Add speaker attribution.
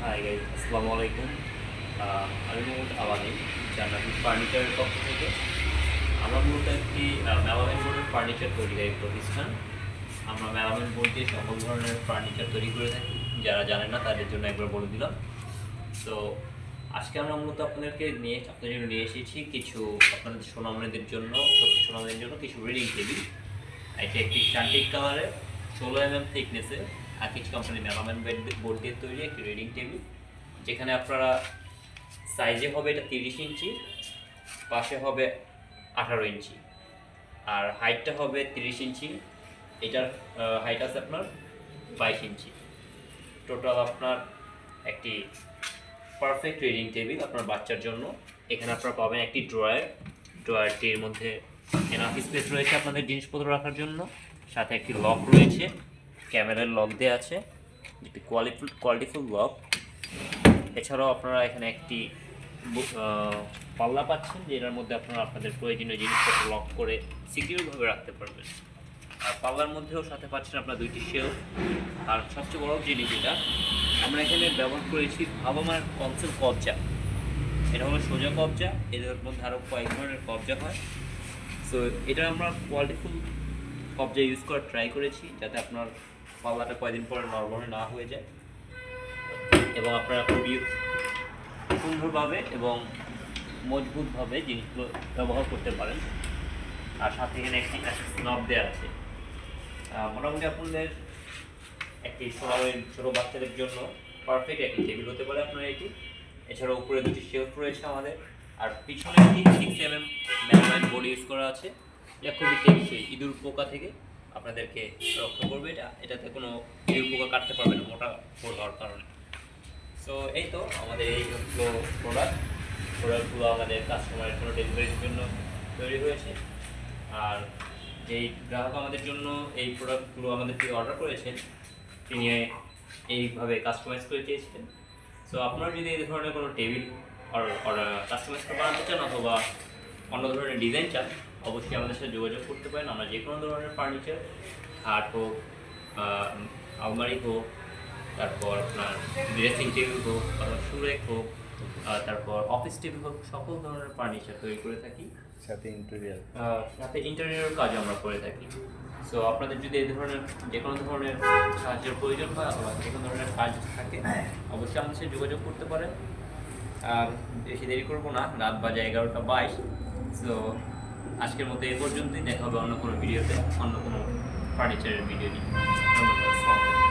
Speaker 1: Hi guys, আসসালামু আলাইকুম। আমি মোহাম্মদ আওয়ানি, জান্নাতুল ফার্নিচারের পক্ষ থেকে। আমরা মূলত একটি মেলামাইন বোর্ডের ফার্নিচার তৈরিকারী প্রতিষ্ঠান। আমরা মেলামাইন বোর্ড দিয়ে সকল ধরনের ফার্নিচার তৈরি করে থাকি। যারা জানেন না তাদের জন্য একবার বলে দিলাম। তো আজকে আমরা মূলত আপনাদের জন্য নিয়ে এসেছি কিছু আপনাদের সোনামণিদের জন্য, ছোট্ট সোনামণিদের জন্য কিছু রিডিং টেবিল। এটা একটি চান্টিক কালারের 16 mm থিকনেসে আকিজ কোম্পানি মেলামাইন বোর্ড দিয়ে তৈরি একটি রিডিং টেবিল, যেখানে আপনারা সাইজে হবে এটা 30 ইঞ্চি, পাশে হবে 18 ইঞ্চি, আর হাইটটা হবে 30 ইঞ্চি। এটার হাইট আছে আপনার 22 ইঞ্চি। টোটাল আপনার একটি পারফেক্ট রিডিং টেবিল আপনার বাচ্চার জন্য। এখানে আপনারা পাবেন একটি ড্রয়ারটির মধ্যে এনাফ স্পেস রয়েছে আপনাদের জিনিসপত্র রাখার জন্য। সাথে একটি লক রয়েছে, ক্যামেরার লক দেওয়া আছে, একটি কোয়ালিটিফুল লক। এছাড়াও আপনারা এখানে একটি পাল্লা পাচ্ছেন, যেটার মধ্যে আপনারা আপনাদের প্রয়োজনীয় জিনিসপত্র লক করে সিকিউরভাবে রাখতে পারবেন। আর পাল্লার মধ্যেও সাথে পাচ্ছেন আপনার 2টি শেলফ। আর সবচেয়ে বড় জিনিস যেটা আমরা এখানে ব্যবহার করেছি, ভাবামার কনসেপ্ট কবজা। এটা হলো সোজা কবজা, এদের মধ্যে আরও কয়েক ধরনের কবজা হয়। সো এটা আমরা কোয়ালিটিফুল কবজা ইউজ করার ট্রাই করেছি, যাতে আপনার পাল্লাটা কয়েকদিন পরে নড়বড়ে না হয়ে যায় এবং আপনারা খুবই সুন্দরভাবে এবং মজবুতভাবে জিনিসগুলো ব্যবহার করতে পারেন। আর সাথে এখানে একটি নব দেওয়া আছে। মোটামুটি আপনাদের একটি ছোটো বাচ্চাদের জন্য পারফেক্ট একটি টেবিল হতে পারে আপনার এটি। এছাড়াও উপরে 2টি শেলফ রয়েছে আমাদের, আর পিছনে একটি 6 mm মেলামাইন বোর্ড ইউজ করা আছে, যা খুবই টেকসই, ইঁদুর পোকা থেকে আপনাদেরকে রক্ষা করবে। এটাতে কোনো ইঁদুর পোকা কাটতে পারবে না মোটা বোর্ড হওয়ার কারণে। সো এই তো আমাদের এই হলো প্রোডাক্টগুলো আমাদের কাস্টমারের কোনো ডেলিভারির জন্য তৈরি হয়েছে। আর যেই গ্রাহক আমাদের জন্য এই প্রোডাক্টগুলো আমাদের থেকে অর্ডার করেছেন, তিনি এইভাবে কাস্টমাইজ করে চেয়েছিলেন। সো আপনারা যদি এই ধরনের কোনো টেবিল কাস্টমাইজ করে বানাতে চান অথবা অন্য ধরনের ডিজাইন চান, অবশ্যই আমাদের সাথে যোগাযোগ করতে পারেন। আমরা যে কোনো ধরনের ফার্নিচার, খাট হোক, আলমারি হোক, তারপর আপনার ড্রেসিং টেবিল হোক, অথবা সুরেক হোক, তারপর অফিস টেবিল হোক, সকল ধরনের ফার্নিচার তৈরি করে থাকি। সাথে ইন্টেরিয়র কাজ আমরা করে থাকি। সো আপনাদের যদি এই ধরনের যে কোনো ধরনের সাহায্যের প্রয়োজন হয় অথবা যে কোনো ধরনের কাজ থাকে, অবশ্যই আমাদের সাথে যোগাযোগ করতে পারেন। আর বেশি দেরি করবো না, রাত বাজে 11টা 22। সো আজকের মতো এ পর্যন্তই, দেখা হবে অন্য কোনো ভিডিওতে, অন্য কোনো ফার্নিচারের ভিডিও নিয়ে। ধন্যবাদ।